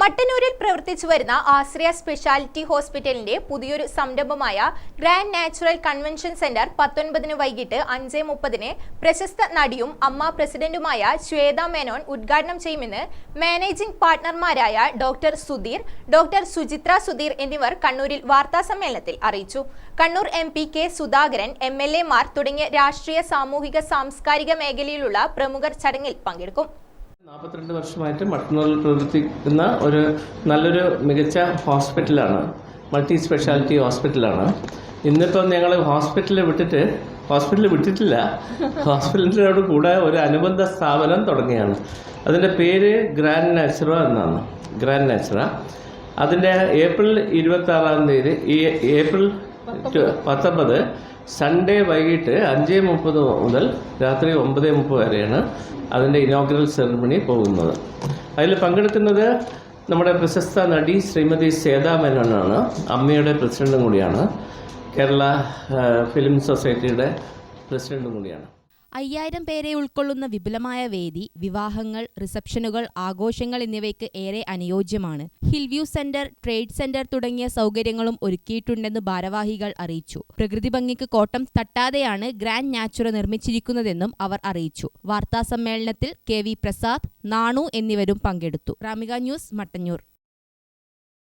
മട്ടന്നൂരിൽ പ്രവർത്തിച്ചു വരുന്ന ആശ്രയ സ്പെഷ്യാലിറ്റി ഹോസ്പിറ്റലിന്റെ പുതിയൊരു സംരംഭമായ ഗ്രാൻഡ് നാച്ചുറൽ കൺവെൻഷൻ സെന്റർ 19 വൈകിട്ട് 5:30 പ്രശസ്ത നടിയും അമ്മ പ്രസിഡന്റുമായ ശ്വേത മേനോൻ ഉദ്ഘാടനം ചെയ്യുമെന്ന് മാനേജിംഗ് പാർട്ണർമാരായ ഡോക്ടർ സുധീർ, ഡോക്ടർ സുചിത്ര സുധീർ എന്നിവർ കണ്ണൂരിൽ വാർത്താസമ്മേളനത്തിൽ അറിയിച്ചു. Kannur MP K Sudhakaran, MLA മാർ തുടങ്ങിയ രാഷ്ട്രീയ, സാമൂഹിക, സാംസ്കാരിക മേഖലയിലുള്ള പ്രമുഖർ ചടങ്ങിൽ പങ്കെടുക്കും. 42 വർഷമായിട്ട് മട്ടന്നൂരിൽ പ്രവർത്തിക്കുന്ന ഒരു നല്ലൊരു മികച്ച ഹോസ്പിറ്റലാണ്, മൾട്ടി സ്പെഷ്യാലിറ്റി ഹോസ്പിറ്റലാണ്. ഇന്നിപ്പം ഞങ്ങൾ ഹോസ്പിറ്റലിൽ വിട്ടിട്ടില്ല, ഹോസ്പിറ്റലിനോട് കൂടെ ഒരു അനുബന്ധ സ്ഥാപനം തുടങ്ങിയാണ്. അതിൻ്റെ പേര് ഗ്രാൻഡ് നാച്ചുറ എന്നാണ്. ഗ്രാൻഡ് നാച്ചുറ അതിൻ്റെ ഏപ്രിൽ 26 ഈ ഏപ്രിൽ 19 സൺഡേ വൈകിട്ട് 5:30 മുതൽ രാത്രി 9:30 വരെയാണ് അതിൻ്റെ ഇനോഗ്രൽ സെറമണി പോകുന്നത്. അതിൽ പങ്കെടുക്കുന്നത് നമ്മുടെ പ്രശസ്ത നടി ശ്രീമതി ശ്വേത മേനോനാണ്. അമ്മയുടെ പ്രസിഡന്റും കൂടിയാണ്. കേരള ഫിലിം സൊസൈറ്റിയുടെ പ്രസിഡന്റും കൂടിയാണ്. 5000 പേരെ ഉൾക്കൊള്ളുന്ന വിപുലമായ വേദി വിവാഹങ്ങൾ, റിസപ്ഷനുകൾ, ആഘോഷങ്ങൾ എന്നിവയ്ക്ക് ഏറെ അനുയോജ്യമാണ്. ഹിൽവ്യൂ സെന്റർ, ട്രേഡ് സെന്റർ തുടങ്ങിയ സൗകര്യങ്ങളും ഒരുക്കിയിട്ടുണ്ടെന്ന് ഭാരവാഹികൾ അറിയിച്ചു. പ്രകൃതി ഭംഗിക്ക് കോട്ടം തട്ടാതെയാണ് ഗ്രാൻഡ് നാച്ചുറ നിർമ്മിച്ചിരിക്കുന്നതെന്നും അവർ അറിയിച്ചു. വാർത്താസമ്മേളനത്തിൽ KV പ്രസാദ്, നാണു എന്നിവരും പങ്കെടുത്തു. ഗ്രാമിക ന്യൂസ്, മട്ടന്നൂർ.